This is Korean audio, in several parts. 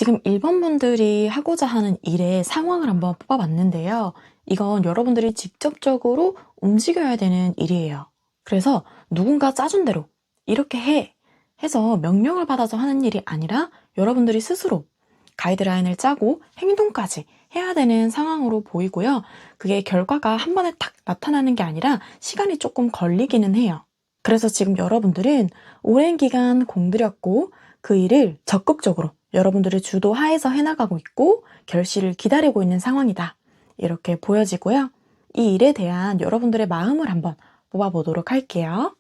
지금 1번 분들이 하고자 하는 일의 상황을 한번 뽑아봤는데요. 이건 여러분들이 직접적으로 움직여야 되는 일이에요. 그래서 누군가 짜준 대로 이렇게 해서 명령을 받아서 하는 일이 아니라 여러분들이 스스로 가이드라인을 짜고 행동까지 해야 되는 상황으로 보이고요. 그게 결과가 한 번에 탁 나타나는 게 아니라 시간이 조금 걸리기는 해요. 그래서 지금 여러분들은 오랜 기간 공들였고 그 일을 적극적으로 여러분들의 주도 하에서 해나가고 있고 결실을 기다리고 있는 상황이다. 이렇게 보여지고요. 이 일에 대한 여러분들의 마음을 한번 뽑아보도록 할게요.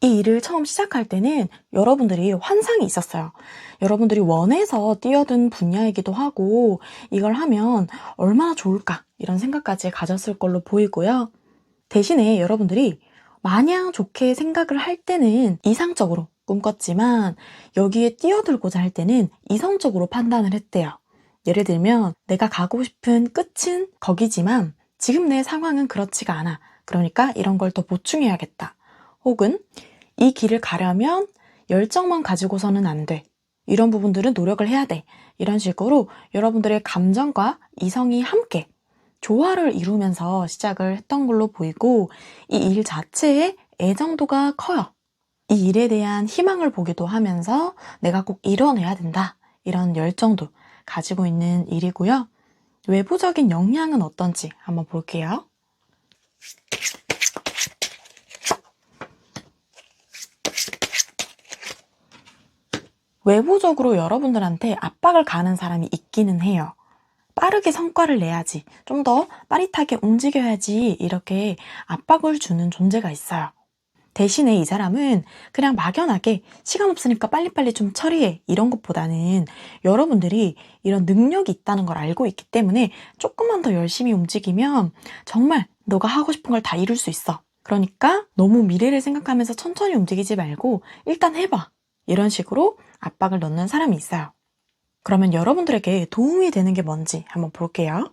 이 일을 처음 시작할 때는 여러분들이 환상이 있었어요. 여러분들이 원해서 뛰어든 분야이기도 하고 이걸 하면 얼마나 좋을까 이런 생각까지 가졌을 걸로 보이고요. 대신에 여러분들이 마냥 좋게 생각을 할 때는 이상적으로 꿈꿨지만 여기에 뛰어들고자 할 때는 이성적으로 판단을 했대요. 예를 들면 내가 가고 싶은 끝은 거기지만 지금 내 상황은 그렇지가 않아. 그러니까 이런 걸 더 보충해야겠다. 혹은 이 길을 가려면 열정만 가지고서는 안 돼. 이런 부분들은 노력을 해야 돼. 이런 식으로 여러분들의 감정과 이성이 함께 조화를 이루면서 시작을 했던 걸로 보이고 이 일 자체의 애정도가 커요. 이 일에 대한 희망을 보기도 하면서 내가 꼭 이뤄내야 된다. 이런 열정도 가지고 있는 일이고요. 외부적인 영향은 어떤지 한번 볼게요. 외부적으로 여러분들한테 압박을 가하는 사람이 있기는 해요. 빠르게 성과를 내야지, 좀 더 빠릿하게 움직여야지 이렇게 압박을 주는 존재가 있어요. 대신에 이 사람은 그냥 막연하게 시간 없으니까 빨리빨리 좀 처리해 이런 것보다는 여러분들이 이런 능력이 있다는 걸 알고 있기 때문에 조금만 더 열심히 움직이면 정말 너가 하고 싶은 걸 다 이룰 수 있어. 그러니까 너무 미래를 생각하면서 천천히 움직이지 말고 일단 해봐. 이런 식으로 압박을 넣는 사람이 있어요. 그러면 여러분들에게 도움이 되는 게 뭔지 한번 볼게요.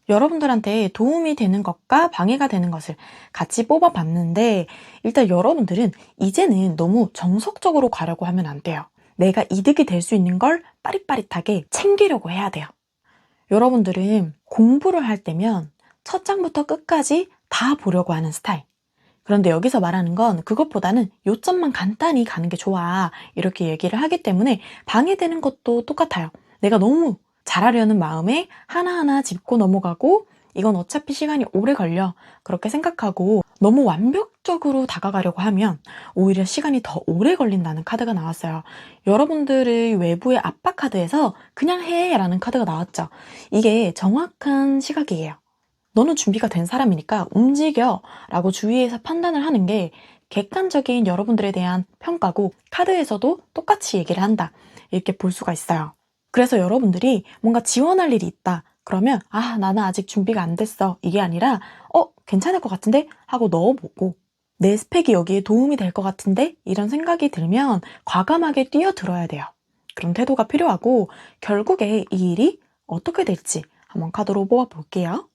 여러분들한테 도움이 되는 것과 방해가 되는 것을 같이 뽑아봤는데 일단 여러분들은 이제는 너무 정석적으로 가려고 하면 안 돼요. 내가 이득이 될 수 있는 걸 빠릿빠릿하게 챙기려고 해야 돼요. 여러분들은 공부를 할 때면 첫 장부터 끝까지 다 보려고 하는 스타일. 그런데 여기서 말하는 건 그것보다는 요점만 간단히 가는 게 좋아. 이렇게 얘기를 하기 때문에 방해되는 것도 똑같아요. 내가 너무 잘하려는 마음에 하나하나 짚고 넘어가고 이건 어차피 시간이 오래 걸려. 그렇게 생각하고 너무 완벽적으로 다가가려고 하면 오히려 시간이 더 오래 걸린다는 카드가 나왔어요. 여러분들의 외부의 압박 카드에서 그냥 해 라는 카드가 나왔죠. 이게 정확한 시각이에요. 너는 준비가 된 사람이니까 움직여 라고 주위에서 판단을 하는 게 객관적인 여러분들에 대한 평가고 카드에서도 똑같이 얘기를 한다. 이렇게 볼 수가 있어요. 그래서 여러분들이 뭔가 지원할 일이 있다. 그러면 나는 아직 준비가 안 됐어. 이게 아니라 괜찮을 것 같은데? 하고 넣어보고 내 스펙이 여기에 도움이 될 것 같은데? 이런 생각이 들면 과감하게 뛰어들어야 돼요. 그런 태도가 필요하고 결국에 이 일이 어떻게 될지 한번 카드로 뽑아볼게요.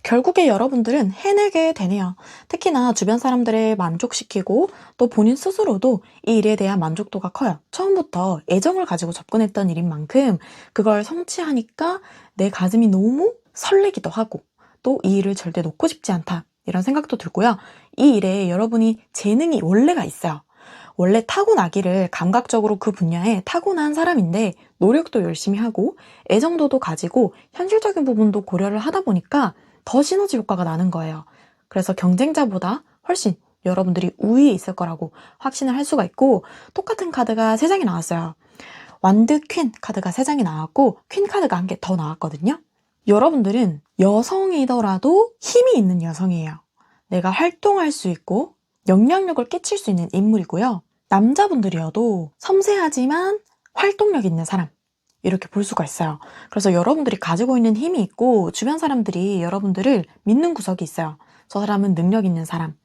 결국에 여러분들은 해내게 되네요. 특히나 주변 사람들을 만족시키고 또 본인 스스로도 이 일에 대한 만족도가 커요. 처음부터 애정을 가지고 접근했던 일인 만큼 그걸 성취하니까 내 가슴이 너무 설레기도 하고 또 이 일을 절대 놓고 싶지 않다. 이런 생각도 들고요. 이 일에 여러분이 재능이 원래가 있어요. 원래 타고나기를 감각적으로 그 분야에 타고난 사람인데 노력도 열심히 하고 애정도도 가지고 현실적인 부분도 고려를 하다 보니까 더 시너지 효과가 나는 거예요. 그래서 경쟁자보다 훨씬 여러분들이 우위에 있을 거라고 확신을 할 수가 있고 똑같은 카드가 3장이 나왔어요. 완드 퀸 카드가 3장이 나왔고 퀸 카드가 한 개 더 나왔거든요. 여러분들은 여성이더라도 힘이 있는 여성이에요. 내가 활동할 수 있고 영향력을 끼칠 수 있는 인물이고요. 남자분들이어도 섬세하지만 활동력 있는 사람. 이렇게 볼 수가 있어요. 그래서 여러분들이 가지고 있는 힘이 있고 주변 사람들이 여러분들을 믿는 구석이 있어요. 저 사람은 능력 있는 사람,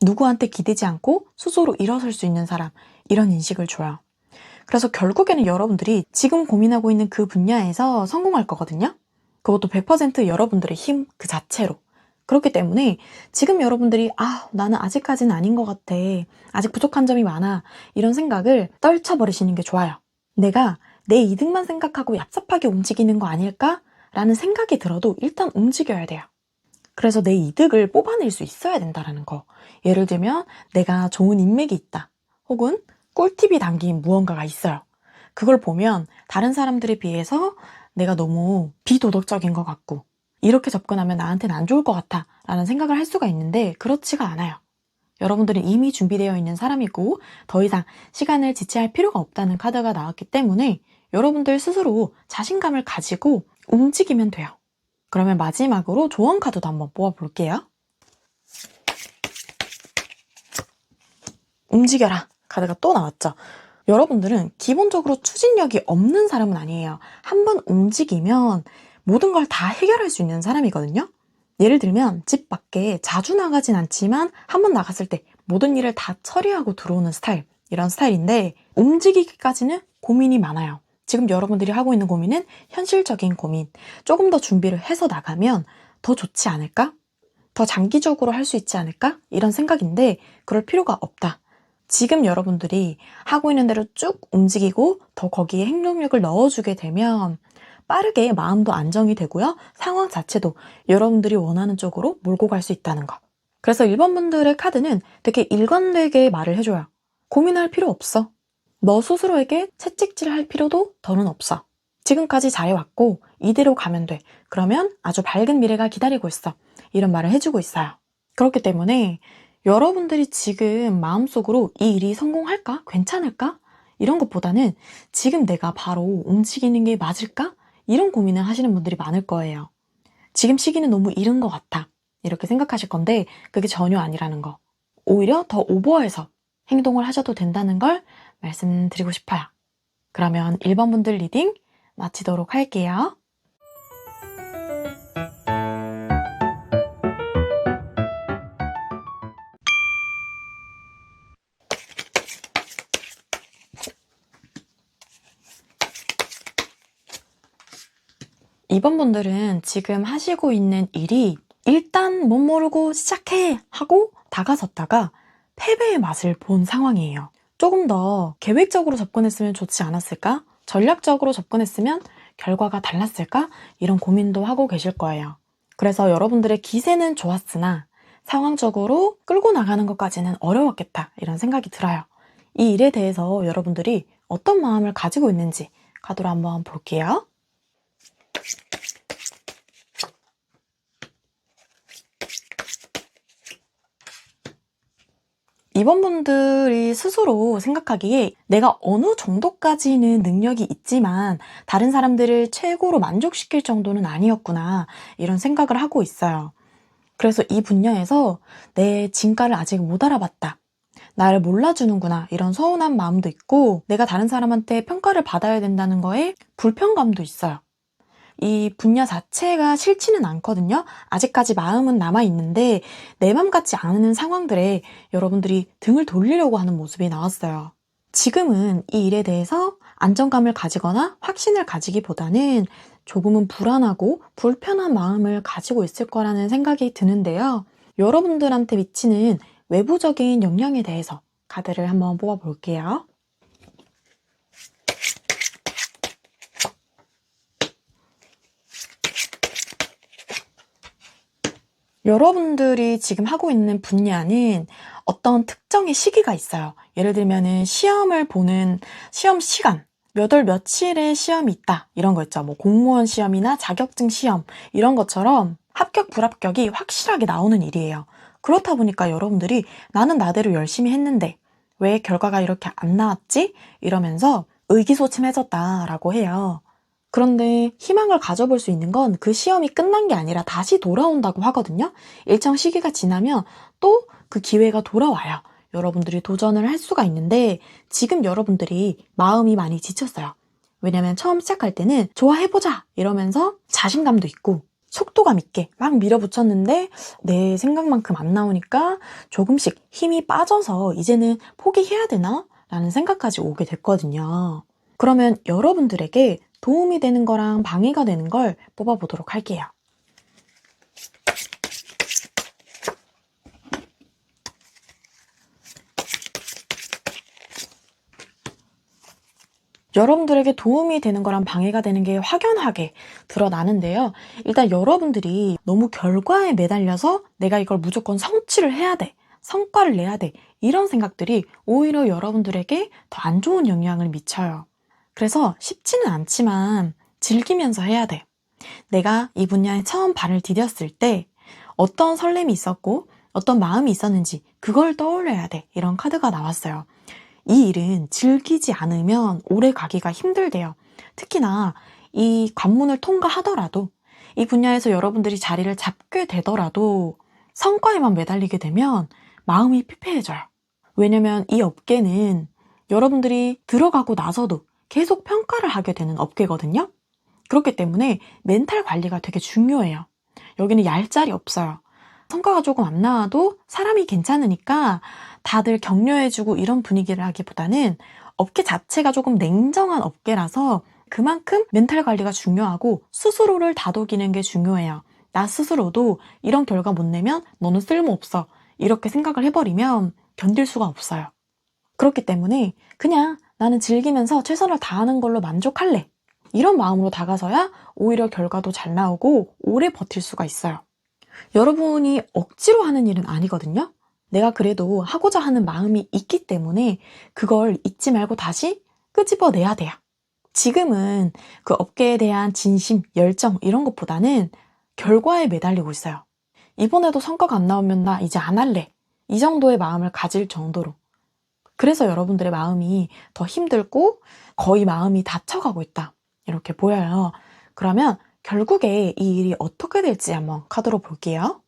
누구한테 기대지 않고 스스로 일어설 수 있는 사람, 이런 인식을 줘요. 그래서 결국에는 여러분들이 지금 고민하고 있는 그 분야에서 성공할 거거든요. 그것도 100% 여러분들의 힘 그 자체로. 그렇기 때문에 지금 여러분들이 나는 아직까지는 아닌 것 같아. 아직 부족한 점이 많아. 이런 생각을 떨쳐버리시는 게 좋아요. 내가 내 이득만 생각하고 얍삽하게 움직이는 거 아닐까? 라는 생각이 들어도 일단 움직여야 돼요. 그래서 내 이득을 뽑아낼 수 있어야 된다는 거. 예를 들면 내가 좋은 인맥이 있다. 혹은 꿀팁이 담긴 무언가가 있어요. 그걸 보면 다른 사람들에 비해서 내가 너무 비도덕적인 것 같고 이렇게 접근하면 나한테는 안 좋을 것 같아 라는 생각을 할 수가 있는데 그렇지가 않아요. 여러분들은 이미 준비되어 있는 사람이고 더 이상 시간을 지체할 필요가 없다는 카드가 나왔기 때문에 여러분들 스스로 자신감을 가지고 움직이면 돼요. 그러면 마지막으로 조언 카드도 한번 뽑아볼게요. 움직여라 카드가 또 나왔죠. 여러분들은 기본적으로 추진력이 없는 사람은 아니에요. 한번 움직이면 모든 걸 다 해결할 수 있는 사람이거든요. 예를 들면 집 밖에 자주 나가진 않지만 한번 나갔을 때 모든 일을 다 처리하고 들어오는 스타일, 이런 스타일인데 움직이기까지는 고민이 많아요. 지금 여러분들이 하고 있는 고민은 현실적인 고민. 조금 더 준비를 해서 나가면 더 좋지 않을까? 더 장기적으로 할 수 있지 않을까? 이런 생각인데 그럴 필요가 없다. 지금 여러분들이 하고 있는 대로 쭉 움직이고 더 거기에 행동력을 넣어주게 되면 빠르게 마음도 안정이 되고요. 상황 자체도 여러분들이 원하는 쪽으로 몰고 갈 수 있다는 거. 그래서 1번 분들의 카드는 되게 일관되게 말을 해줘요. 고민할 필요 없어. 너 스스로에게 채찍질할 필요도 더는 없어. 지금까지 잘해왔고 이대로 가면 돼. 그러면 아주 밝은 미래가 기다리고 있어. 이런 말을 해주고 있어요. 그렇기 때문에 여러분들이 지금 마음속으로 이 일이 성공할까? 괜찮을까? 이런 것보다는 지금 내가 바로 움직이는 게 맞을까? 이런 고민을 하시는 분들이 많을 거예요. 지금 시기는 너무 이른 것 같아. 이렇게 생각하실 건데 그게 전혀 아니라는 거. 오히려 더 오버해서 행동을 하셔도 된다는 걸 말씀드리고 싶어요. 그러면 1번 분들 리딩 마치도록 할게요. 2번 분들은 지금 하시고 있는 일이 일단 못 모르고 시작해 하고 다가섰다가 패배의 맛을 본 상황이에요. 조금 더 계획적으로 접근했으면 좋지 않았을까? 전략적으로 접근했으면 결과가 달랐을까? 이런 고민도 하고 계실 거예요. 그래서 여러분들의 기세는 좋았으나 상황적으로 끌고 나가는 것까지는 어려웠겠다 이런 생각이 들어요. 이 일에 대해서 여러분들이 어떤 마음을 가지고 있는지 카드로 한번 볼게요. 2번 분들이 스스로 생각하기에 내가 어느 정도까지는 능력이 있지만 다른 사람들을 최고로 만족시킬 정도는 아니었구나 이런 생각을 하고 있어요. 그래서 이 분야에서 내 진가를 아직 못 알아봤다. 나를 몰라주는구나 이런 서운한 마음도 있고 내가 다른 사람한테 평가를 받아야 된다는 거에 불편감도 있어요. 이 분야 자체가 싫지는 않거든요. 아직까지 마음은 남아있는데 내 맘 같지 않은 상황들에 여러분들이 등을 돌리려고 하는 모습이 나왔어요. 지금은 이 일에 대해서 안정감을 가지거나 확신을 가지기보다는 조금은 불안하고 불편한 마음을 가지고 있을 거라는 생각이 드는데요. 여러분들한테 미치는 외부적인 영향에 대해서 카드를 한번 뽑아볼게요. 여러분들이 지금 하고 있는 분야는 어떤 특정의 시기가 있어요. 예를 들면은 시험을 보는 시험 시간, 몇 월 며칠에 시험이 있다. 이런 거 있죠. 뭐 공무원 시험이나 자격증 시험 이런 것처럼 합격, 불합격이 확실하게 나오는 일이에요. 그렇다 보니까 여러분들이 나는 나대로 열심히 했는데 왜 결과가 이렇게 안 나왔지? 이러면서 의기소침해졌다라고 해요. 그런데 희망을 가져볼 수 있는 건 그 시험이 끝난 게 아니라 다시 돌아온다고 하거든요. 일정 시기가 지나면 또 그 기회가 돌아와요. 여러분들이 도전을 할 수가 있는데 지금 여러분들이 마음이 많이 지쳤어요. 왜냐면 처음 시작할 때는 좋아해보자 이러면서 자신감도 있고 속도감 있게 막 밀어붙였는데 내 생각만큼 안 나오니까 조금씩 힘이 빠져서 이제는 포기해야 되나? 라는 생각까지 오게 됐거든요. 그러면 여러분들에게 도움이 되는 거랑 방해가 되는 걸 뽑아보도록 할게요. 여러분들에게 도움이 되는 거랑 방해가 되는 게 확연하게 드러나는데요. 일단 여러분들이 너무 결과에 매달려서 내가 이걸 무조건 성취를 해야 돼, 성과를 내야 돼, 이런 생각들이 오히려 여러분들에게 더 안 좋은 영향을 미쳐요. 그래서 쉽지는 않지만 즐기면서 해야 돼. 내가 이 분야에 처음 발을 디뎠을 때 어떤 설렘이 있었고 어떤 마음이 있었는지 그걸 떠올려야 돼. 이런 카드가 나왔어요. 이 일은 즐기지 않으면 오래 가기가 힘들대요. 특히나 이 관문을 통과하더라도 이 분야에서 여러분들이 자리를 잡게 되더라도 성과에만 매달리게 되면 마음이 피폐해져요. 왜냐면 이 업계는 여러분들이 들어가고 나서도 계속 평가를 하게 되는 업계거든요. 그렇기 때문에 멘탈 관리가 되게 중요해요. 여기는 얄짤이 없어요. 성과가 조금 안 나와도 사람이 괜찮으니까 다들 격려해주고 이런 분위기를 하기보다는 업계 자체가 조금 냉정한 업계라서 그만큼 멘탈 관리가 중요하고 스스로를 다독이는 게 중요해요. 나 스스로도 이런 결과 못 내면 너는 쓸모없어. 이렇게 생각을 해버리면 견딜 수가 없어요. 그렇기 때문에 그냥 나는 즐기면서 최선을 다하는 걸로 만족할래. 이런 마음으로 다가서야 오히려 결과도 잘 나오고 오래 버틸 수가 있어요. 여러분이 억지로 하는 일은 아니거든요. 내가 그래도 하고자 하는 마음이 있기 때문에 그걸 잊지 말고 다시 끄집어내야 돼요. 지금은 그 업계에 대한 진심, 열정 이런 것보다는 결과에 매달리고 있어요. 이번에도 성과가 안 나오면 나 이제 안 할래. 이 정도의 마음을 가질 정도로. 그래서 여러분들의 마음이 더 힘들고 거의 마음이 다쳐가고 있다. 이렇게 보여요. 그러면 결국에 이 일이 어떻게 될지 한번 카드로 볼게요.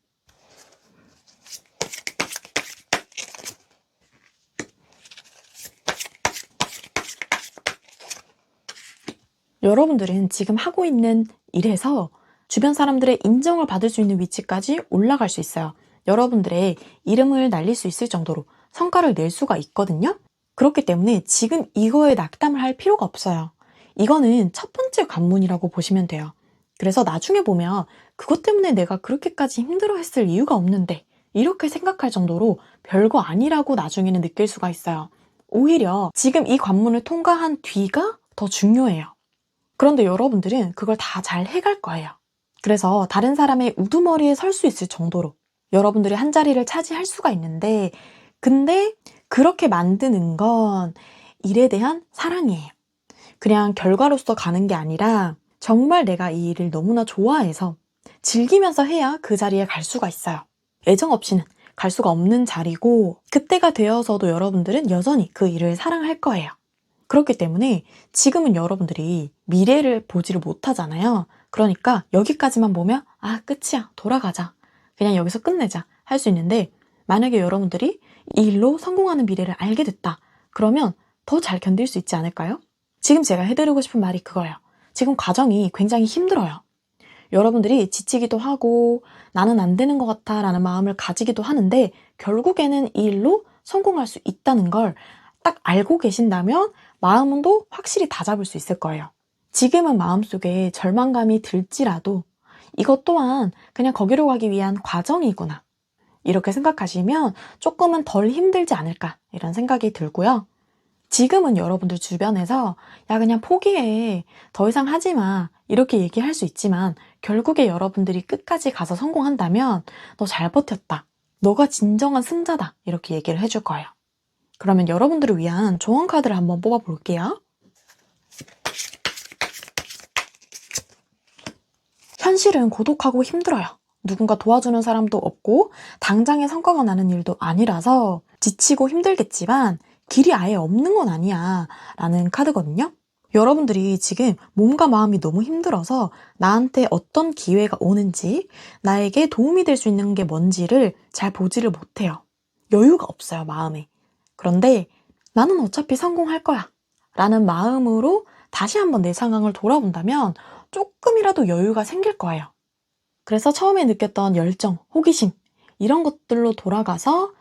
여러분들은 지금 하고 있는 일에서 주변 사람들의 인정을 받을 수 있는 위치까지 올라갈 수 있어요. 여러분들의 이름을 날릴 수 있을 정도로 성과를 낼 수가 있거든요. 그렇기 때문에 지금 이거에 낙담을 할 필요가 없어요. 이거는 첫 번째 관문이라고 보시면 돼요. 그래서 나중에 보면 그것 때문에 내가 그렇게까지 힘들어했을 이유가 없는데 이렇게 생각할 정도로 별거 아니라고 나중에는 느낄 수가 있어요. 오히려 지금 이 관문을 통과한 뒤가 더 중요해요. 그런데 여러분들은 그걸 다 잘 해갈 거예요. 그래서 다른 사람의 우두머리에 설 수 있을 정도로 여러분들이 한 자리를 차지할 수가 있는데 근데 그렇게 만드는 건 일에 대한 사랑이에요. 그냥 결과로서 가는 게 아니라 정말 내가 이 일을 너무나 좋아해서 즐기면서 해야 그 자리에 갈 수가 있어요. 애정 없이는 갈 수가 없는 자리고 그때가 되어서도 여러분들은 여전히 그 일을 사랑할 거예요. 그렇기 때문에 지금은 여러분들이 미래를 보지를 못하잖아요. 그러니까 여기까지만 보면 아 끝이야 돌아가자 그냥 여기서 끝내자 할 수 있는데 만약에 여러분들이 이 일로 성공하는 미래를 알게 됐다 그러면 더 잘 견딜 수 있지 않을까요? 지금 제가 해드리고 싶은 말이 그거예요. 지금 과정이 굉장히 힘들어요. 여러분들이 지치기도 하고 나는 안 되는 것 같아 라는 마음을 가지기도 하는데 결국에는 이 일로 성공할 수 있다는 걸 딱 알고 계신다면 마음도 확실히 다잡을 수 있을 거예요. 지금은 마음속에 절망감이 들지라도 이것 또한 그냥 거기로 가기 위한 과정이구나. 이렇게 생각하시면 조금은 덜 힘들지 않을까 이런 생각이 들고요. 지금은 여러분들 주변에서 야 그냥 포기해 더 이상 하지 마 이렇게 얘기할 수 있지만 결국에 여러분들이 끝까지 가서 성공한다면 너 잘 버텼다. 너가 진정한 승자다. 이렇게 얘기를 해줄 거예요. 그러면 여러분들을 위한 조언 카드를 한번 뽑아 볼게요. 현실은 고독하고 힘들어요. 누군가 도와주는 사람도 없고 당장의 성과가 나는 일도 아니라서 지치고 힘들겠지만 길이 아예 없는 건 아니야 라는 카드거든요. 여러분들이 지금 몸과 마음이 너무 힘들어서 나한테 어떤 기회가 오는지 나에게 도움이 될 수 있는 게 뭔지를 잘 보지를 못해요. 여유가 없어요 마음에. 그런데 나는 어차피 성공할 거야 라는 마음으로 다시 한번 내 상황을 돌아본다면 조금이라도 여유가 생길 거예요. 그래서 처음에 느꼈던 열정, 호기심 이런 것들로 돌아가서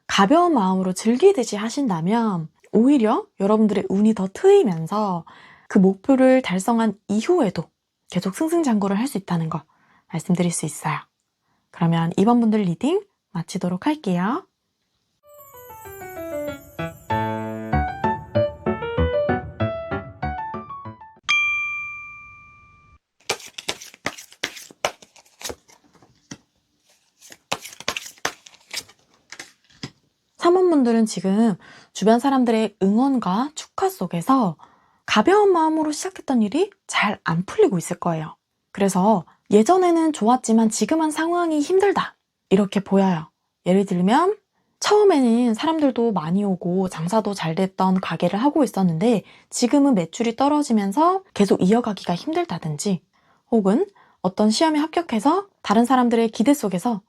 가벼운 마음으로 즐기듯이 하신다면 오히려 여러분들의 운이 더 트이면서 그 목표를 달성한 이후에도 계속 승승장구를 할 수 있다는 거 말씀드릴 수 있어요. 그러면 이번 분들 리딩 마치도록 할게요. 사모분들은 지금 주변 사람들의 응원과 축하 속에서 가벼운 마음으로 시작했던 일이 잘 안 풀리고 있을 거예요. 그래서 예전에는 좋았지만 지금은 상황이 힘들다 이렇게 보여요. 예를 들면 처음에는 사람들도 많이 오고 장사도 잘 됐던 가게를 하고 있었는데 지금은 매출이 떨어지면서 계속 이어가기가 힘들다든지, 혹은 어떤 시험에 합격해서 다른 사람들의 기대 속에서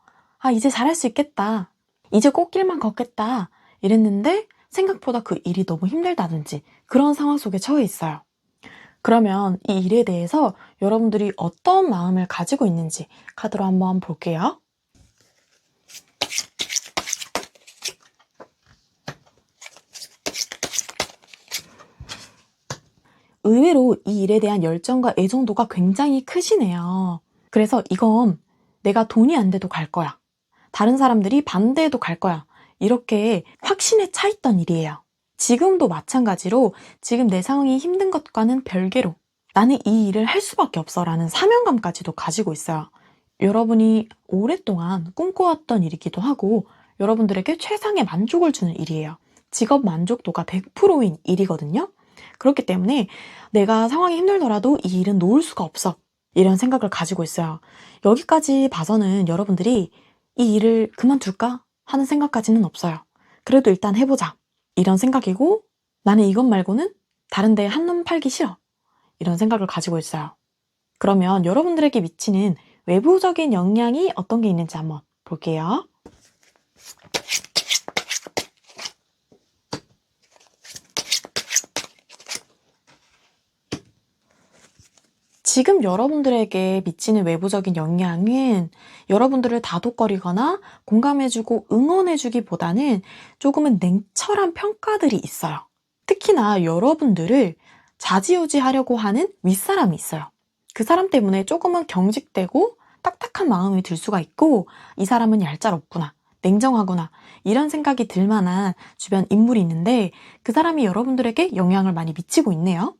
이제 잘할 수 있겠다, 이제 꽃길만 걷겠다 이랬는데 생각보다 그 일이 너무 힘들다든지 그런 상황 속에 처해 있어요. 그러면 이 일에 대해서 여러분들이 어떤 마음을 가지고 있는지 카드로 한번 볼게요. 의외로 이 일에 대한 열정과 애정도가 굉장히 크시네요. 그래서 이건 내가 돈이 안 돼도 갈 거야, 다른 사람들이 반대해도 갈 거야, 이렇게 확신에 차 있던 일이에요. 지금도 마찬가지로 지금 내 상황이 힘든 것과는 별개로 나는 이 일을 할 수밖에 없어 라는 사명감까지도 가지고 있어요. 여러분이 오랫동안 꿈꿔왔던 일이기도 하고 여러분들에게 최상의 만족을 주는 일이에요. 직업 만족도가 100%인 일이거든요. 그렇기 때문에 내가 상황이 힘들더라도 이 일은 놓을 수가 없어, 이런 생각을 가지고 있어요. 여기까지 봐서는 여러분들이 이 일을 그만둘까 하는 생각까지는 없어요. 그래도 일단 해보자 이런 생각이고, 나는 이것 말고는 다른 데 한눈 팔기 싫어 이런 생각을 가지고 있어요. 그러면 여러분들에게 미치는 외부적인 영향이 어떤 게 있는지 한번 볼게요. 지금 여러분들에게 미치는 외부적인 영향은 여러분들을 다독거리거나 공감해주고 응원해주기보다는 조금은 냉철한 평가들이 있어요. 특히나 여러분들을 좌지우지하려고 하는 윗사람이 있어요. 그 사람 때문에 조금은 경직되고 딱딱한 마음이 들 수가 있고, 이 사람은 얄짤없구나, 냉정하구나 이런 생각이 들 만한 주변 인물이 있는데 그 사람이 여러분들에게 영향을 많이 미치고 있네요.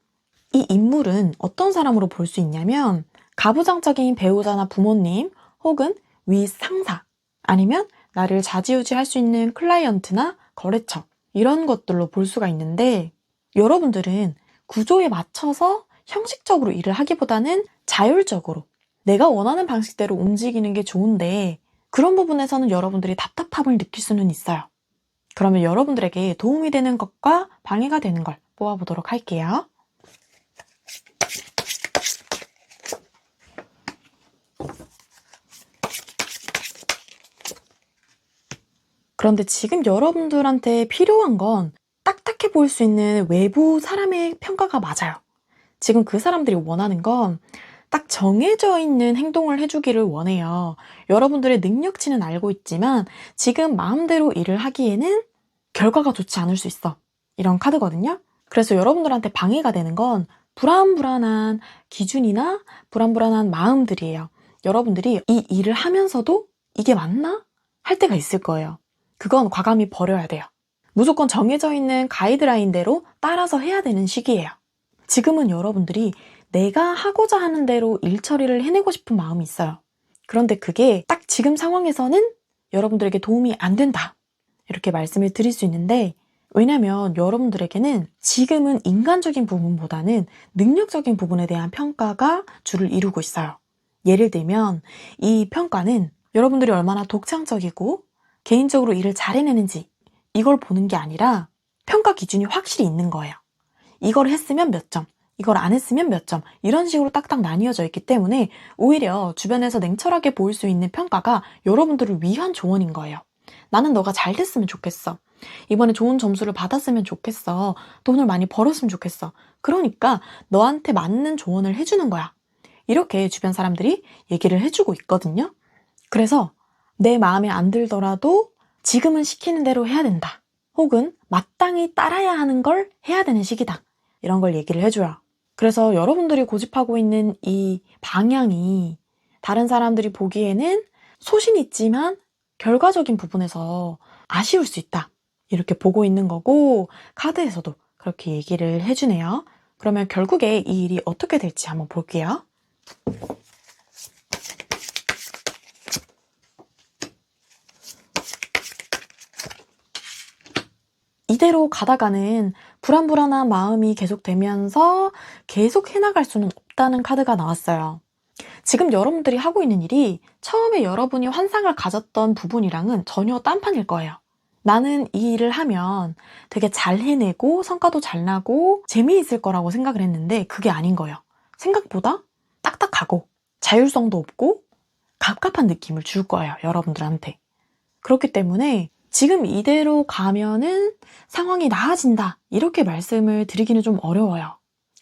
이 인물은 어떤 사람으로 볼 수 있냐면 가부장적인 배우자나 부모님, 혹은 위 상사, 아니면 나를 좌지우지할 수 있는 클라이언트나 거래처, 이런 것들로 볼 수가 있는데, 여러분들은 구조에 맞춰서 형식적으로 일을 하기보다는 자율적으로 내가 원하는 방식대로 움직이는 게 좋은데, 그런 부분에서는 여러분들이 답답함을 느낄 수는 있어요. 그러면 여러분들에게 도움이 되는 것과 방해가 되는 걸 뽑아보도록 할게요. 그런데 지금 여러분들한테 필요한 건 딱딱해 보일 수 있는 외부 사람의 평가가 맞아요. 지금 그 사람들이 원하는 건 딱 정해져 있는 행동을 해주기를 원해요. 여러분들의 능력치는 알고 있지만 지금 마음대로 일을 하기에는 결과가 좋지 않을 수 있어, 이런 카드거든요. 그래서 여러분들한테 방해가 되는 건 불안불안한 기준이나 불안불안한 마음들이에요. 여러분들이 이 일을 하면서도 이게 맞나? 할 때가 있을 거예요. 그건 과감히 버려야 돼요. 무조건 정해져 있는 가이드라인대로 따라서 해야 되는 시기예요. 지금은 여러분들이 내가 하고자 하는 대로 일 처리를 해내고 싶은 마음이 있어요. 그런데 그게 딱 지금 상황에서는 여러분들에게 도움이 안 된다, 이렇게 말씀을 드릴 수 있는데, 왜냐면 여러분들에게는 지금은 인간적인 부분보다는 능력적인 부분에 대한 평가가 주를 이루고 있어요. 예를 들면 이 평가는 여러분들이 얼마나 독창적이고 개인적으로 일을 잘 해내는지 이걸 보는 게 아니라 평가 기준이 확실히 있는 거예요. 이걸 했으면 몇 점, 이걸 안 했으면 몇 점, 이런 식으로 딱딱 나뉘어져 있기 때문에 오히려 주변에서 냉철하게 보일 수 있는 평가가 여러분들을 위한 조언인 거예요. 나는 너가 잘 됐으면 좋겠어. 이번에 좋은 점수를 받았으면 좋겠어. 돈을 많이 벌었으면 좋겠어. 그러니까 너한테 맞는 조언을 해주는 거야. 이렇게 주변 사람들이 얘기를 해주고 있거든요. 그래서 내 마음에 안 들더라도 지금은 시키는 대로 해야 된다. 혹은 마땅히 따라야 하는 걸 해야 되는 시기다. 이런 걸 얘기를 해줘요. 그래서 여러분들이 고집하고 있는 이 방향이 다른 사람들이 보기에는 소신이 있지만 결과적인 부분에서 아쉬울 수 있다. 이렇게 보고 있는 거고 카드에서도 그렇게 얘기를 해주네요. 그러면 결국에 이 일이 어떻게 될지 한번 볼게요. 이대로 가다가는 불안불안한 마음이 계속되면서 계속 해나갈 수는 없다는 카드가 나왔어요. 지금 여러분들이 하고 있는 일이 처음에 여러분이 환상을 가졌던 부분이랑은 전혀 딴판일 거예요. 나는 이 일을 하면 되게 잘 해내고 성과도 잘 나고 재미있을 거라고 생각을 했는데 그게 아닌 거예요. 생각보다 딱딱하고 자율성도 없고 갑갑한 느낌을 줄 거예요, 여러분들한테. 그렇기 때문에 지금 이대로 가면은 상황이 나아진다 이렇게 말씀을 드리기는 좀 어려워요.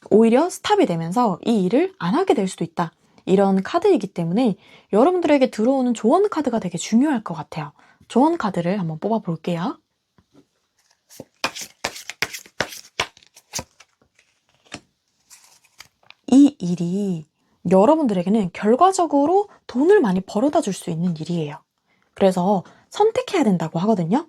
오히려 스탑이 되면서 이 일을 안 하게 될 수도 있다. 이런 카드이기 때문에 여러분들에게 들어오는 조언 카드가 되게 중요할 것 같아요. 조언 카드를 한번 뽑아 볼게요. 이 일이 여러분들에게는 결과적으로 돈을 많이 벌어다 줄 수 있는 일이에요. 그래서 선택해야 된다고 하거든요.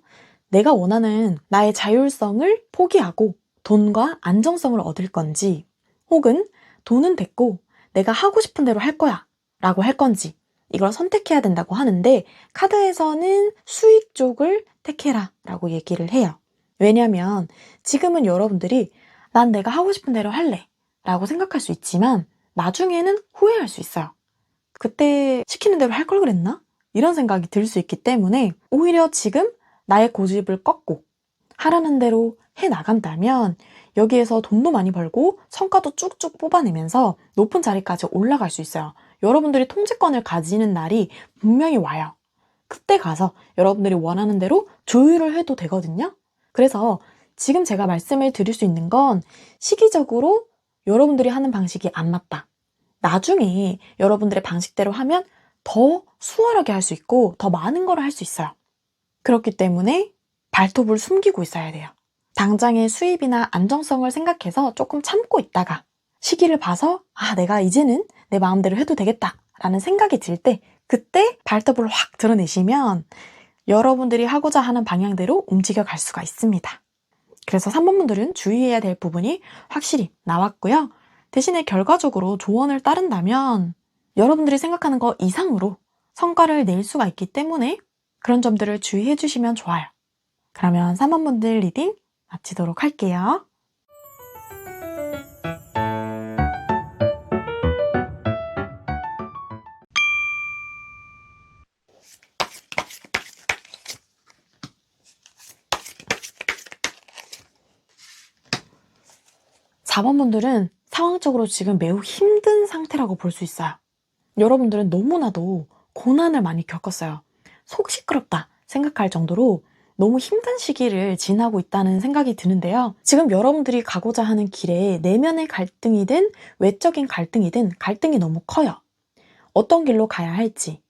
내가 원하는 나의 자율성을 포기하고 돈과 안정성을 얻을 건지, 혹은 돈은 됐고 내가 하고 싶은 대로 할 거야 라고 할 건지, 이걸 선택해야 된다고 하는데 카드에서는 수익 쪽을 택해라 라고 얘기를 해요. 왜냐면 지금은 여러분들이 난 내가 하고 싶은 대로 할래 라고 생각할 수 있지만 나중에는 후회할 수 있어요. 그때 시키는 대로 할 걸 그랬나? 이런 생각이 들 수 있기 때문에 오히려 지금 나의 고집을 꺾고 하라는 대로 해 나간다면 여기에서 돈도 많이 벌고 성과도 쭉쭉 뽑아내면서 높은 자리까지 올라갈 수 있어요. 여러분들이 통제권을 가지는 날이 분명히 와요. 그때 가서 여러분들이 원하는 대로 조율을 해도 되거든요. 그래서 지금 제가 말씀을 드릴 수 있는 건 시기적으로 여러분들이 하는 방식이 안 맞다. 나중에 여러분들의 방식대로 하면 더 수월하게 할 수 있고 더 많은 걸 할 수 있어요. 그렇기 때문에 발톱을 숨기고 있어야 돼요. 당장의 수입이나 안정성을 생각해서 조금 참고 있다가 시기를 봐서 내가 이제는 내 마음대로 해도 되겠다 라는 생각이 들 때 그때 발톱을 확 드러내시면 여러분들이 하고자 하는 방향대로 움직여 갈 수가 있습니다. 그래서 3번 분들은 주의해야 될 부분이 확실히 나왔고요. 대신에 결과적으로 조언을 따른다면 여러분들이 생각하는 거 이상으로 성과를 낼 수가 있기 때문에 그런 점들을 주의해 주시면 좋아요. 그러면 3번 분들 리딩 마치도록 할게요. 4번 분들은 상황적으로 지금 매우 힘든 상태라고 볼 수 있어요. 여러분들은 너무나도 고난을 많이 겪었어요. 속 시끄럽다 생각할 정도로 너무 힘든 시기를 지나고 있다는 생각이 드는데요. 지금 여러분들이 가고자 하는 길에 내면의 갈등이든 외적인 갈등이든 갈등이 너무 커요. 어떤 길로 가야 할지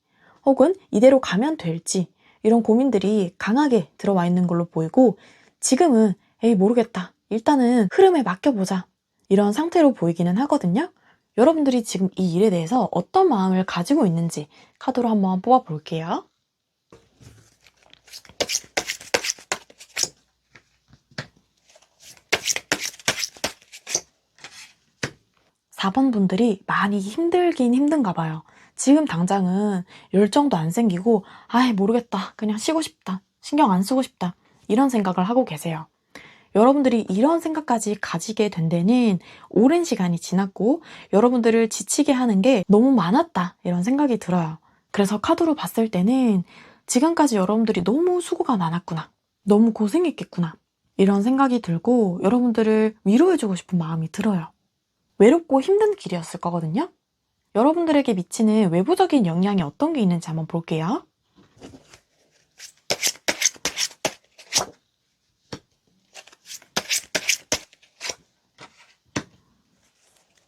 혹은 이대로 가면 될지 이런 고민들이 강하게 들어와 있는 걸로 보이고 지금은 모르겠다. 일단은 흐름에 맡겨보자. 이런 상태로 보이기는 하거든요. 여러분들이 지금 이 일에 대해서 어떤 마음을 가지고 있는지 카드로 한번 뽑아볼게요. 4번 분들이 많이 힘들긴 힘든가 봐요. 지금 당장은 열정도 안 생기고 모르겠다. 그냥 쉬고 싶다. 신경 안 쓰고 싶다. 이런 생각을 하고 계세요. 여러분들이 이런 생각까지 가지게 된 데는 오랜 시간이 지났고 여러분들을 지치게 하는 게 너무 많았다 이런 생각이 들어요. 그래서 카드로 봤을 때는 지금까지 여러분들이 너무 수고가 많았구나. 너무 고생했겠구나. 이런 생각이 들고 여러분들을 위로해주고 싶은 마음이 들어요. 외롭고 힘든 길이었을 거거든요. 여러분들에게 미치는 외부적인 영향이 어떤 게 있는지 한번 볼게요.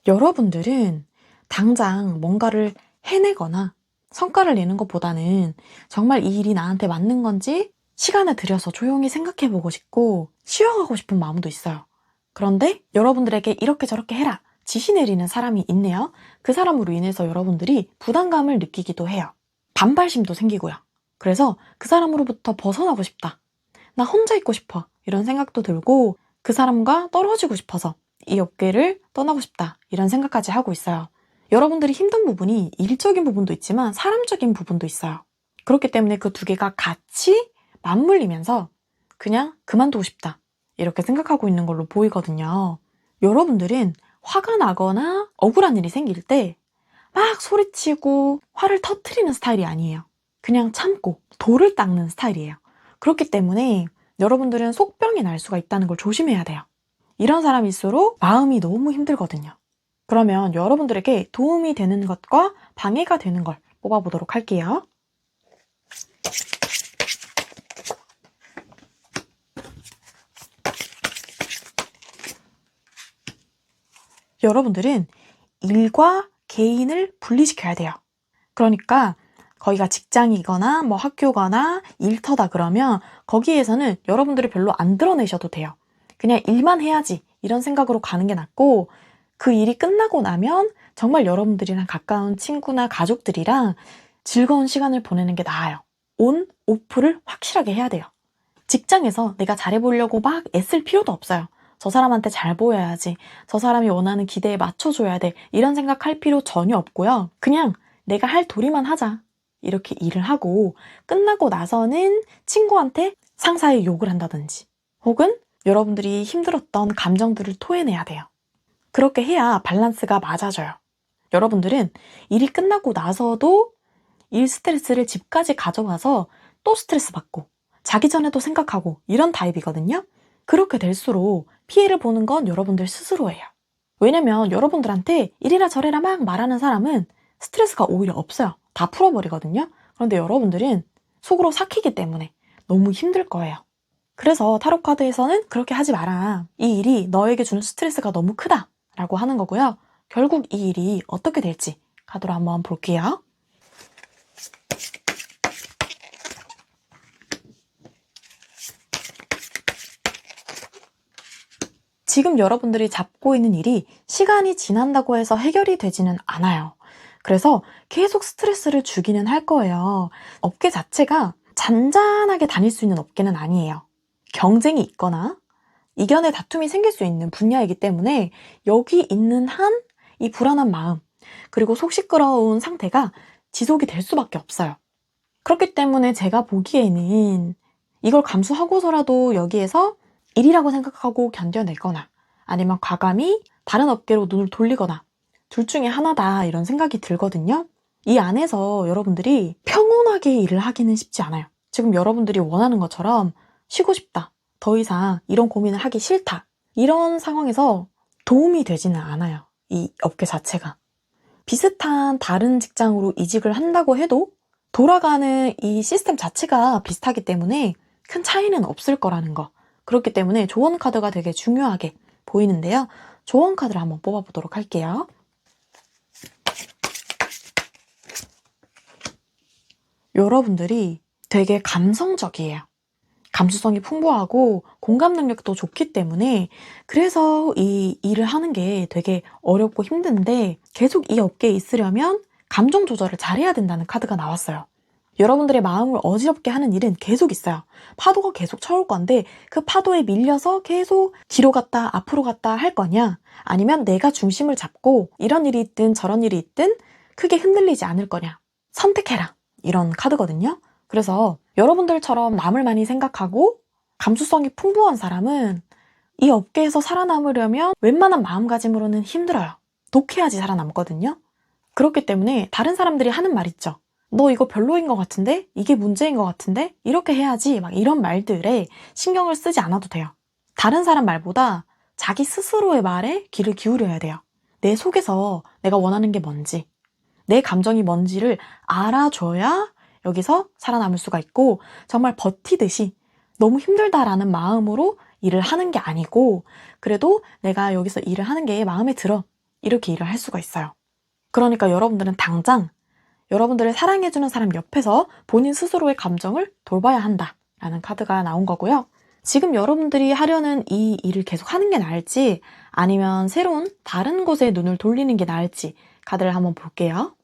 여러분들은 당장 뭔가를 해내거나 성과를 내는 것보다는 정말 이 일이 나한테 맞는 건지 시간을 들여서 조용히 생각해보고 싶고 쉬어가고 싶은 마음도 있어요. 그런데 여러분들에게 이렇게 저렇게 해라 지시 내리는 사람이 있네요. 그 사람으로 인해서 여러분들이 부담감을 느끼기도 해요. 반발심도 생기고요. 그래서 그 사람으로부터 벗어나고 싶다. 나 혼자 있고 싶어. 이런 생각도 들고 그 사람과 떨어지고 싶어서 이 업계를 떠나고 싶다. 이런 생각까지 하고 있어요. 여러분들이 힘든 부분이 일적인 부분도 있지만 사람적인 부분도 있어요. 그렇기 때문에 그 두 개가 같이 맞물리면서 그냥 그만두고 싶다. 이렇게 생각하고 있는 걸로 보이거든요. 여러분들은 화가 나거나 억울한 일이 생길 때 막 소리치고 화를 터트리는 스타일이 아니에요. 그냥 참고 돌을 닦는 스타일이에요. 그렇기 때문에 여러분들은 속병이 날 수가 있다는 걸 조심해야 돼요. 이런 사람일수록 마음이 너무 힘들거든요. 그러면 여러분들에게 도움이 되는 것과 방해가 되는 걸 뽑아보도록 할게요. 여러분들은 일과 개인을 분리시켜야 돼요. 그러니까 거기가 직장이거나 뭐 학교거나 일터다 그러면 거기에서는 여러분들이 별로 안 드러내셔도 돼요. 그냥 일만 해야지 이런 생각으로 가는 게 낫고 그 일이 끝나고 나면 정말 여러분들이랑 가까운 친구나 가족들이랑 즐거운 시간을 보내는 게 나아요. 온, 오프를 확실하게 해야 돼요. 직장에서 내가 잘해보려고 막 애쓸 필요도 없어요. 저 사람한테 잘 보여야지. 저 사람이 원하는 기대에 맞춰줘야 돼. 이런 생각할 필요 전혀 없고요. 그냥 내가 할 도리만 하자. 이렇게 일을 하고 끝나고 나서는 친구한테 상사의 욕을 한다든지 혹은 여러분들이 힘들었던 감정들을 토해내야 돼요. 그렇게 해야 밸런스가 맞아져요. 여러분들은 일이 끝나고 나서도 일 스트레스를 집까지 가져와서 또 스트레스 받고 자기 전에도 생각하고 이런 타입이거든요. 그렇게 될수록 피해를 보는 건 여러분들 스스로예요. 왜냐면 여러분들한테 이래라 저래라 막 말하는 사람은 스트레스가 오히려 없어요. 다 풀어버리거든요. 그런데 여러분들은 속으로 삭히기 때문에 너무 힘들 거예요. 그래서 타로 카드에서는 그렇게 하지 마라. 이 일이 너에게 주는 스트레스가 너무 크다 라고 하는 거고요. 결국 이 일이 어떻게 될지 카드로 한번 볼게요. 지금 여러분들이 잡고 있는 일이 시간이 지난다고 해서 해결이 되지는 않아요. 그래서 계속 스트레스를 주기는 할 거예요. 업계 자체가 잔잔하게 다닐 수 있는 업계는 아니에요. 경쟁이 있거나 이견의 다툼이 생길 수 있는 분야이기 때문에 여기 있는 한 이 불안한 마음 그리고 속 시끄러운 상태가 지속이 될 수밖에 없어요. 그렇기 때문에 제가 보기에는 이걸 감수하고서라도 여기에서 일이라고 생각하고 견뎌내거나 아니면 과감히 다른 업계로 눈을 돌리거나 둘 중에 하나다 이런 생각이 들거든요. 이 안에서 여러분들이 평온하게 일을 하기는 쉽지 않아요. 지금 여러분들이 원하는 것처럼 쉬고 싶다. 더 이상 이런 고민을 하기 싫다. 이런 상황에서 도움이 되지는 않아요. 이 업계 자체가. 비슷한 다른 직장으로 이직을 한다고 해도 돌아가는 이 시스템 자체가 비슷하기 때문에 큰 차이는 없을 거라는 거. 그렇기 때문에 조언 카드가 되게 중요하게 보이는데요. 조언 카드를 한번 뽑아보도록 할게요. 여러분들이 되게 감성적이에요. 감수성이 풍부하고 공감 능력도 좋기 때문에 그래서 이 일을 하는 게 되게 어렵고 힘든데 계속 이 업계에 있으려면 감정 조절을 잘해야 된다는 카드가 나왔어요. 여러분들의 마음을 어지럽게 하는 일은 계속 있어요. 파도가 계속 쳐올 건데 그 파도에 밀려서 계속 뒤로 갔다 앞으로 갔다 할 거냐 아니면 내가 중심을 잡고 이런 일이 있든 저런 일이 있든 크게 흔들리지 않을 거냐 선택해라 이런 카드거든요. 그래서 여러분들처럼 남을 많이 생각하고 감수성이 풍부한 사람은 이 업계에서 살아남으려면 웬만한 마음가짐으로는 힘들어요. 독해야지 살아남거든요. 그렇기 때문에 다른 사람들이 하는 말 있죠. 너 이거 별로인 것 같은데? 이게 문제인 것 같은데? 이렇게 해야지 막 이런 말들에 신경을 쓰지 않아도 돼요. 다른 사람 말보다 자기 스스로의 말에 귀를 기울여야 돼요. 내 속에서 내가 원하는 게 뭔지, 내 감정이 뭔지를 알아줘야 여기서 살아남을 수가 있고 정말 버티듯이 너무 힘들다라는 마음으로 일을 하는 게 아니고 그래도 내가 여기서 일을 하는 게 마음에 들어. 이렇게 일을 할 수가 있어요. 그러니까 여러분들은 당장 여러분들을 사랑해주는 사람 옆에서 본인 스스로의 감정을 돌봐야 한다라는 카드가 나온 거고요. 지금 여러분들이 하려는 이 일을 계속 하는 게 나을지 아니면 새로운 다른 곳에 눈을 돌리는 게 나을지 카드를 한번 볼게요.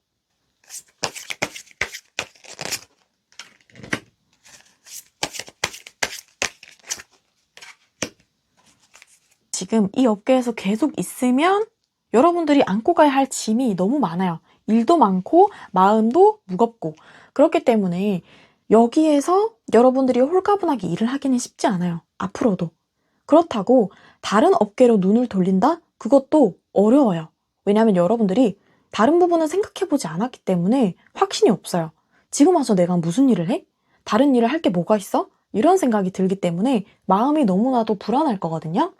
지금 이 업계에서 계속 있으면 여러분들이 안고 가야 할 짐이 너무 많아요. 일도 많고 마음도 무겁고 그렇기 때문에 여기에서 여러분들이 홀가분하게 일을 하기는 쉽지 않아요. 앞으로도. 그렇다고 다른 업계로 눈을 돌린다? 그것도 어려워요. 왜냐하면 여러분들이 다른 부분은 생각해보지 않았기 때문에 확신이 없어요. 지금 와서 내가 무슨 일을 해? 다른 일을 할 게 뭐가 있어? 이런 생각이 들기 때문에 마음이 너무나도 불안할 거거든요.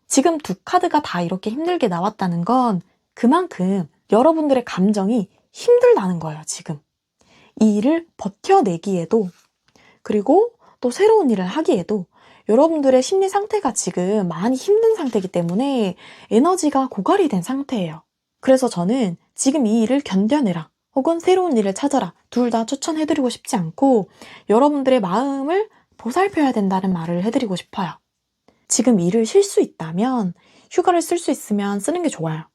지금 두 카드가 다 이렇게 힘들게 나왔다는 건 그만큼 여러분들의 감정이 힘들다는 거예요, 지금. 이 일을 버텨내기에도 그리고 또 새로운 일을 하기에도 여러분들의 심리 상태가 지금 많이 힘든 상태이기 때문에 에너지가 고갈이 된 상태예요. 그래서 저는 지금 이 일을 견뎌내라 혹은 새로운 일을 찾아라 둘 다 추천해드리고 싶지 않고 여러분들의 마음을 보살펴야 된다는 말을 해드리고 싶어요. 지금 일을 쉴 수 있다면 휴가를 쓸 수 있으면 쓰는 게 좋아요.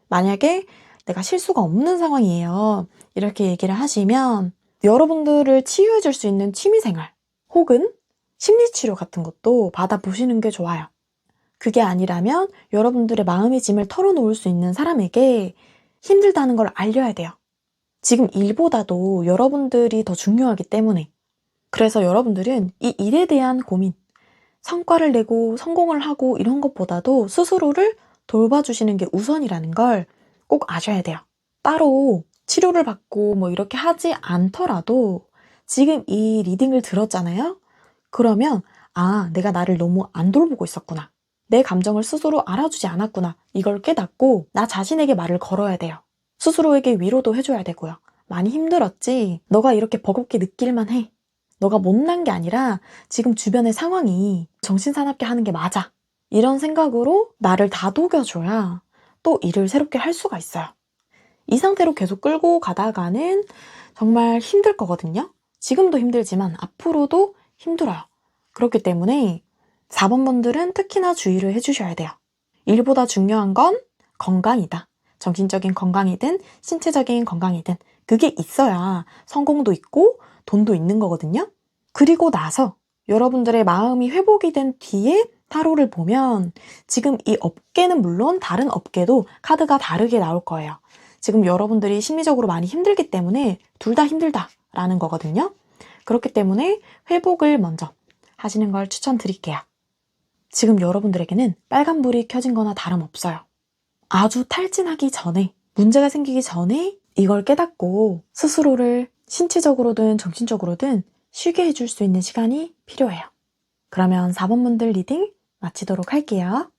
만약에 내가 쉴 수가 없는 상황이에요. 이렇게 얘기를 하시면 여러분들을 치유해 줄 수 있는 취미생활 혹은 심리치료 같은 것도 받아보시는 게 좋아요. 그게 아니라면 여러분들의 마음의 짐을 털어놓을 수 있는 사람에게 힘들다는 걸 알려야 돼요. 지금 일보다도 여러분들이 더 중요하기 때문에. 그래서 여러분들은 이 일에 대한 고민, 성과를 내고 성공을 하고 이런 것보다도 스스로를 돌봐주시는 게 우선이라는 걸 꼭 아셔야 돼요. 따로 치료를 받고 뭐 이렇게 하지 않더라도 지금 이 리딩을 들었잖아요? 그러면 내가 나를 너무 안 돌보고 있었구나. 내 감정을 스스로 알아주지 않았구나. 이걸 깨닫고 나 자신에게 말을 걸어야 돼요. 스스로에게 위로도 해줘야 되고요. 많이 힘들었지? 너가 이렇게 버겁게 느낄만 해. 너가 못난 게 아니라 지금 주변의 상황이 정신사납게 하는 게 맞아. 이런 생각으로 나를 다독여줘야 또 일을 새롭게 할 수가 있어요. 이 상태로 계속 끌고 가다가는 정말 힘들 거거든요. 지금도 힘들지만 앞으로도 힘들어요. 그렇기 때문에 4번 분들은 특히나 주의를 해주셔야 돼요. 일보다 중요한 건 건강이다. 정신적인 건강이든 신체적인 건강이든 그게 있어야 성공도 있고 돈도 있는 거거든요. 그리고 나서 여러분들의 마음이 회복이 된 뒤에 타로를 보면 지금 이 업계는 물론 다른 업계도 카드가 다르게 나올 거예요. 지금 여러분들이 심리적으로 많이 힘들기 때문에 둘 다 힘들다라는 거거든요. 그렇기 때문에 회복을 먼저 하시는 걸 추천드릴게요. 지금 여러분들에게는 빨간불이 켜진 거나 다름없어요. 아주 탈진하기 전에, 문제가 생기기 전에 이걸 깨닫고 스스로를 신체적으로든 정신적으로든 쉬게 해줄 수 있는 시간이 필요해요. 그러면 4번 분들 리딩 마치도록 할게요.